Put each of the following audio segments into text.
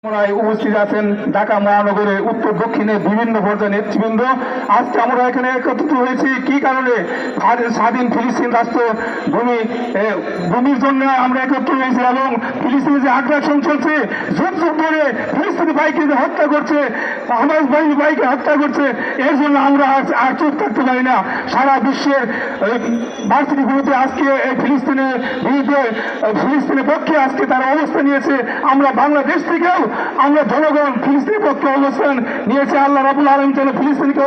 উপস্থিত আছেন ঢাকা মহানগরের উত্তর দক্ষিণে বিভিন্ন পর্যায়ের নেতৃবৃন্দ। আজকে আমরা এখানে একত্রিত হয়েছি কি কারণে? স্বাধীন ফিলিস্তিন রাষ্ট্র ভূমির জন্য আমরা একত্রিত হয়েছি এবং ফিলিস্তিনে যে আগ্রাসন চলছে, যুগ যুগ ধরে ফিলিস্তিনি ভাইকে যে হত্যা করছে, হামাস বাহিনী ভাইকে হত্যা করছে, এর জন্য আমরা আর চুপ থাকতে পারি না। সারা বিশ্বের ভার্সিটিগুলোতে আজকে এই ফিলিস্তিনের বিরুদ্ধে, ফিলিস্তিনের পক্ষে আজকে তারা অবস্থান নিয়েছে। আমরা বাংলাদেশ থেকেও আমরা জনগণ ফিলিস্তিনের পক্ষে অবস্থান নিয়েছে। আল্লাহ রাব্বুল আলামিন যেন ফিলিস্তিনকে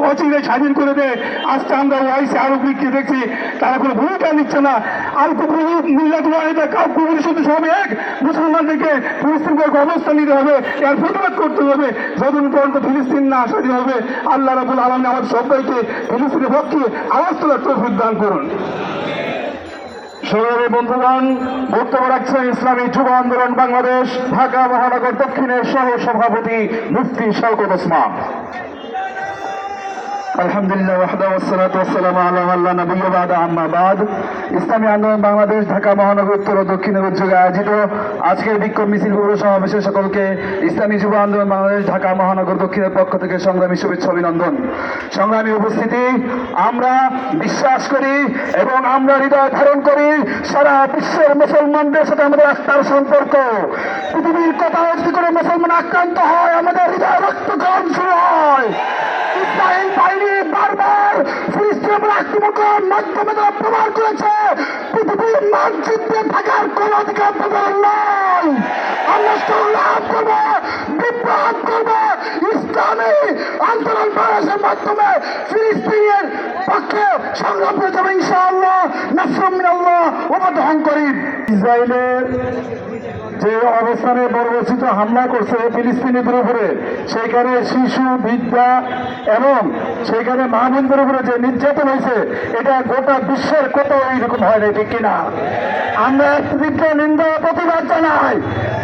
অচিরে স্বাধীন করে দেয়। আজকে আমরা ওয়াইসি আরব লীগকে দেখছি তারা কোনো ভূমিকা নিচ্ছে না। আল কুবুর মিল্লাতুল ওয়াহিদা কুবুর শুধু সব এক, মুসলমানদেরকে ফিলিস্তিনকে অবস্থান নিতে হবে, এর প্রতিবাদ করতে হবে যতদিন পর্যন্ত ফিলিস্তিন না স্বাধীন হবে। আল্লাহ রাব্বুল আলামিন আমাদের সবাইকে ফিলিস্তিনের পক্ষে আওয়াজ তোলার তৌফিক দান করুন। সংগ্রামী বন্ধুগণ, বক্তব্য রাখছেন ইসলামী যুব আন্দোলন বাংলাদেশ ঢাকা মহানগর দক্ষিণের সহ সভাপতি মুফতি শওকত ওসমান। আলহামদুলিল্লাহ ওয়াহদাহু ওয়াসসালাতু ওয়াসসালামু আলা মান লা নাবিয়্যা বা'দা, আম্মা বা'দ। ইসলামী আন্দোলন বাংলাদেশ ঢাকা মহানগর উত্তর ও দক্ষিণের উদ্যোগে আয়োজিত আজকের বিক্ষোভ মিছিল পৌর সমাবেশে সকলকে ইসলামী যুব আন্দোলন বাংলাদেশ ঢাকা মহানগর দক্ষিণের পক্ষ থেকে সংগ্রামী শুভেচ্ছা অভিনন্দন। সংগ্রামী উপস্থিতি, আমরা বিশ্বাস করি এবং আমরা হৃদয় ধারণ করি সারা বিশ্বের মুসলমানদের সাথে আমাদের আস্থার সম্পর্ক। পৃথিবীর কোথাও যদি কোনো মুসলমান আক্রান্ত হয় আমাদের হৃদয় রক্তক্ষরণ শুরু হয়। ইসরায়েল বাহিনী বারবার ফিলিস্তিনের আক্রমণের মাধ্যমে তারা প্রমাণ করেছে পৃথিবীর মানচিত্রে থাকার কোন অধিকার তাদের নয়। আমরা সংগ্রাম করব, বিপ্লব করব, ইসলামী আন্দোলন বাংলাদেশের মাধ্যমে ফিলিস্তিনের পক্ষে সংগ্রাম করে যাবে ইনশাআল্লাহ। নাসরুম মিনাল্লাহ ওয়া ফাতহুন করিম। ইসরায়েলের যে অবস্থানে বর্বরচিত হামলা করছে ফিলিস্তিনিদের উপরে, সেখানে শিশু, বৃদ্ধা এবং সেখানে মা বোনদের উপরে যে নির্যাতন হয়েছে, এটা গোটা বিশ্বের কোথাও এইরকম হয় না, ঠিক কিনা? আমরা তীব্র নিন্দা প্রতিবাদ জানাই।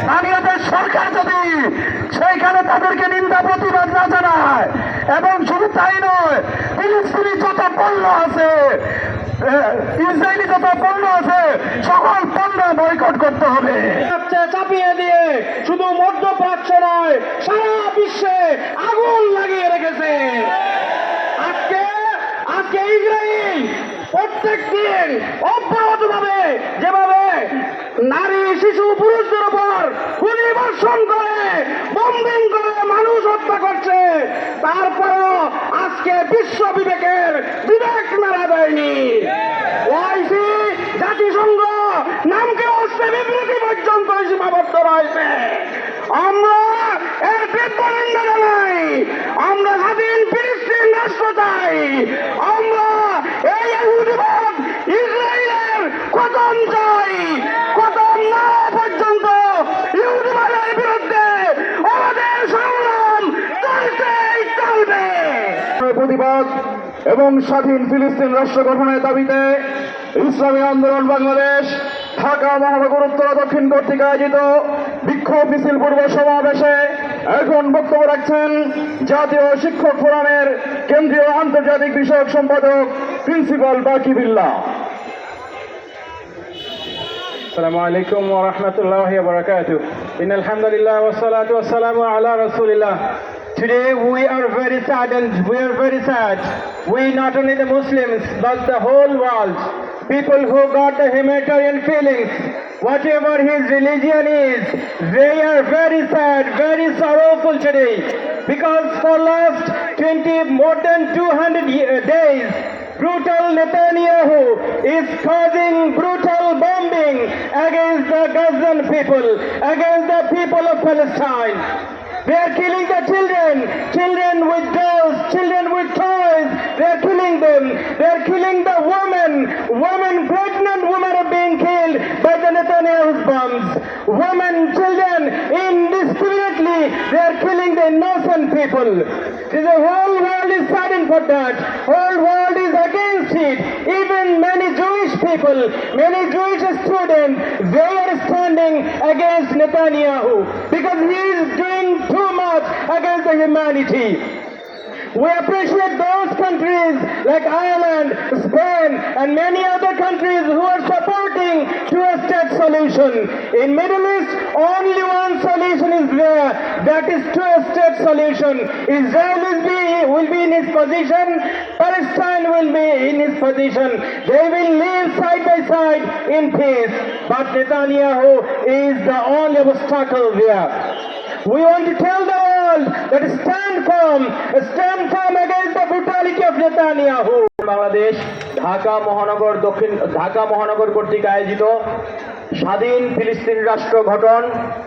বাংলাদেশ সরকার যদি সেইখানে তাদেরকে নিন্দা প্রতিবাদ না জানায়, এবং শুধু তাই নয়, ফিলিস্তিনি যত পণ্য আছে, ইসরায়েলি যত পণ্য আছে, সকল পণ্য বয়কট করতে হবে। চাপিয়ে দিয়ে শুধু মধ্যপ্রাচ্য নয়, সারা বিশ্বে আগুন লাগিয়ে রেখেছে। আজকে ইসরায়েল প্রত্যেক দিন অব্যাহত ভাবে যেভাবে নারী, শিশু, পুরুষদের উপর গুলি বর্ষণ করে, বম্বিং করে মানুষ হত্যা করছে, তারপরেও আজকে বিশ্ব বিবেকের বিবেক নাড়া দেয়নি। ওআইসি, জাতিসংঘ নামকে অস্ত্রে বিবৃতি পর্যন্ত সীমাবদ্ধ রয়েছে। আমরা এর তীব্র নিন্দা জানাই। আমরা স্বাধীন ফিলিস্তিন রাষ্ট্র চাই। আমরা এই ইহুদিবাদ ইসরায়েলের পতন চাই। পতন না পর্যন্ত ইহুদিবাদের বিরুদ্ধে আমাদের সংগ্রাম চলতেই চলবে। প্রতিবাদ এবং স্বাধীন ফিলিস্তিন রাষ্ট্র গঠনের দাবিতে ইসলামী আন্দোলন বাংলাদেশ ঢাকা মহানগর উত্তর দক্ষিণ কর্তৃক আয়োজিত বিক্ষোভ মিছিল পূর্ব সমাবেশে এখন বক্তব্য রাখছেন জাতীয় শিক্ষক ফোরামের কেন্দ্রীয় আন্তর্জাতিক বিষয়ক সম্পাদক প্রিন্সিপাল বাকি বিল্লাহ। আসসালামু আলাইকুম ওয়া রাহমাতুল্লাহি ওয়া বারাকাতুহু। ইন্নাল হামদুলিল্লাহ ওয়াস সালাতু ওয়াস সালামু আলা রাসূলিল্লাহ। Today we are very saddened, we not only the Muslims but the whole world, people who got the humanitarian feelings, whatever his religion is, they are very sad, very sorrowful today, because for last more than 200 days, brutal Netanyahu is causing brutal bombing against the Gazan people, against the people of Palestine. They are killing the children with dolls, children with toys. They are killing them. They are killing the women, pregnant women are being killed by the Netanyahu's bombs. Women, children, indiscriminately, they are killing the innocent people. The whole world is saddened for that. Whole world is against it. Even many Jewish people, many Jewish students, they are standing against Netanyahu because he is doing too much against the humanity. We appreciate those countries like Ireland, Spain, and many other countries who are supporting two-state solution. In Middle East, only one that is two-state solution. Israel will be in his position, Palestine will be in his position. They will live side by side in peace. But Netanyahu is the only obstacle there. We want to tell the world that stand firm against the brutality of Netanyahu. Bangladesh Dhaka মহানগর কর্তৃক আয়োজিত স্বাধীন ফিলিস্তিন রাষ্ট্র গঠন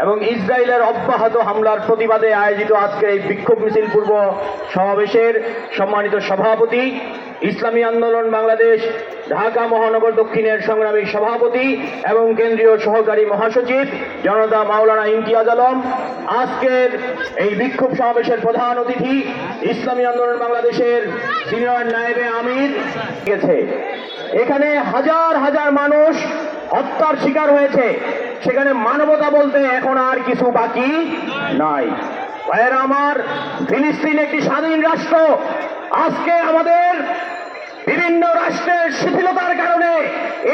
এবং ইসরায়েলের অব্যাহত হামলার প্রতিবাদে আয়োজিত আজকের এই বিক্ষোভ মিছিল পূর্ব সমাবেশের সম্মানিত সভাপতি, ইসলামী আন্দোলন বাংলাদেশ ঢাকা মহানগর দক্ষিণের সংগ্রামী সভাপতি এবং কেন্দ্রীয় সহকারী মহাসচিব জনতা মাওলানা ইমতিয়াজ আলম, আজকের এই বিক্ষোভ সমাবেশের প্রধান অতিথি ইসলামী আন্দোলন বাংলাদেশের সিনিয়র নায়েবে আমির গেছে। এখানে হাজার হাজার মানুষ হত্যার শিকার হয়েছে, সেখানে মানবতা বলতে এখন আর কিছু বাকি নাই। ভাইয়েরা আমার, ফিলিস্তিন একটি স্বাধীন রাষ্ট্র। আজকে আমাদের বিভিন্ন রাষ্ট্রের শিথিলতার কারণে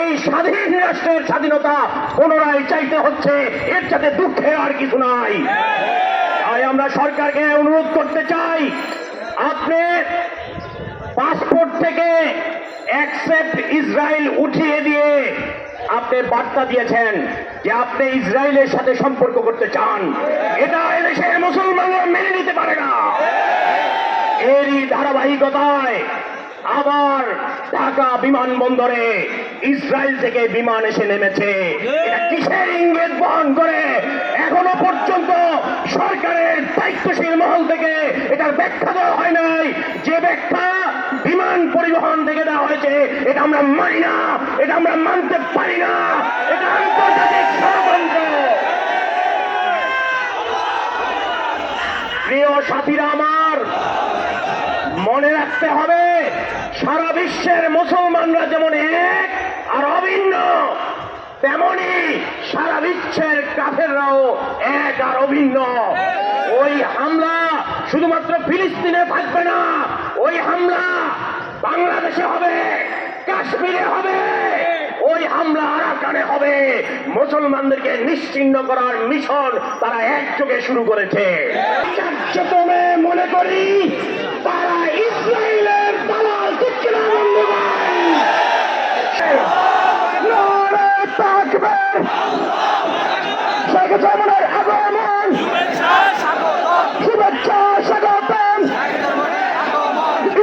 এই স্বাধীন রাষ্ট্রের স্বাধীনতা পুনরায় চাইতে হচ্ছে, এর সাথে দুঃখের আর কিছু নাই। তাই আমরা সরকারকে অনুরোধ করতে চাই, আপনি পাসপোর্ট থেকে অ্যাকসেপ্ট ইসরায়েল উঠিয়ে দিয়ে আপনি বার্তা দিয়েছেন যে আপনি ইসরায়েলের সাথে সম্পর্ক করতে চান। এটা এদেশের মুসলমানরা মেনে নিতে পারে না। এরই ধারাবাহিকতায় আবার ঢাকা বিমানবন্দরে ইসরায়েল থেকে বিমান এসে নেমেছে। এটা কিসের ইঙ্গিত বহন করে? এখনো পর্যন্ত সরকারের দায়িত্বশীল মহল থেকে এটার ব্যাখ্যা দেওয়া হয় নাই। যে ব্যাখ্যা বিমান পরিবহন থেকে দেওয়া হয়েছে এটা আমরা মানি না, এটা আমরা মানতে পারি না। এটা আন্তর্জাতিক ষড়যন্ত্র। প্রিয় সাথীরা আমার, মনে রাখতে হবে, সারা বিশ্বের মুসলমানরা যেমন এক আর অভিন্ন, তেমনি সারা বিশ্বের কাফেররাও এক আর অভিন্ন। ওই হামলা শুধুমাত্র ফিলিস্তিনে থাকবে না, ওই হামলা বাংলাদেশে হবে, কাশ্মীরে হবে, ওই হামলা আরাকানে হবে। মুসলমানদেরকে নিশ্চিহ্ন করার মিশন তারা একযোগে শুরু করেছে। কার্যক্রমে মনে করি তারা ইসরায়েলের দালাল, ঠিক কিনা বন্ধুগণ? নারে তাকবীর! শেখ জামালের আগমন, শুভেচ্ছা স্বাগতম।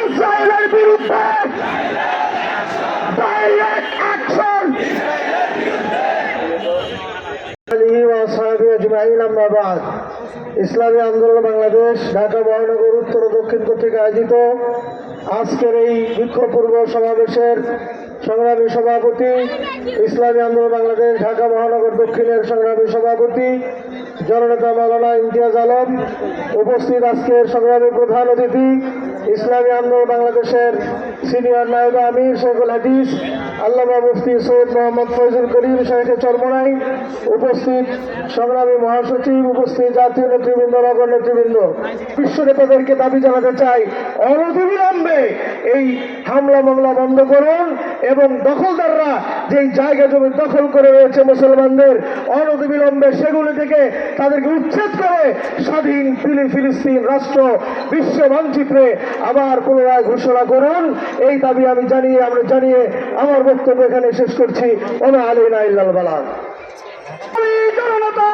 ইসরায়েলের বিরুদ্ধে ডাইরেক্ট অ্যাকশন। ইসলামী আন্দোলন বাংলাদেশ ঢাকা মহানগর উত্তর ও দক্ষিণ কর্তৃক আয়োজিত আজকের এই বিক্ষোভ পূর্ব সমাবেশের সংগ্রামী সভাপতি, ইসলামী আন্দোলন বাংলাদেশ ঢাকা মহানগর দক্ষিণের সংগ্রামী সভাপতি জননেতা মাওলানা ইমতিয়াজ আলম, উপস্থিত আজকের সংগ্রামী প্রধান অতিথি ইসলামী আন্দোলন বাংলাদেশের সিনিয়র নায়েবে আমির শেখুল হাদিস আল্লামা মুফতি সৈয়দ মোহাম্মদ ফয়জুল করিম সাহেব চরমনাই, উপস্থিত সংগ্রামী মহাসচিব, উপস্থিত জাতীয় নেতৃবৃন্দ, নগর নেতৃবৃন্দ, বিশ্ব নেতাদেরকে দাবি জানাতে চাই, অনতিবিলম্বে এই হামলা মামলা বন্ধ করুন এবং দখলদাররা যেই জায়গা জমি দখল করে রয়েছে মুসলমানদের, অনতিবিলম্বে সেগুলি থেকে তাদেরকে উচ্ছেদ করে স্বাধীন ফিলিস্তিন রাষ্ট্র বিশ্ব মানচিত্রে আবার পুনরায় ঘোষণা করুন। এই দাবি আমি জানিয়ে আমার বক্তব্য এখানে শেষ করছি। ওমা আলাইনা ইল্লাল বালাগ। জনতা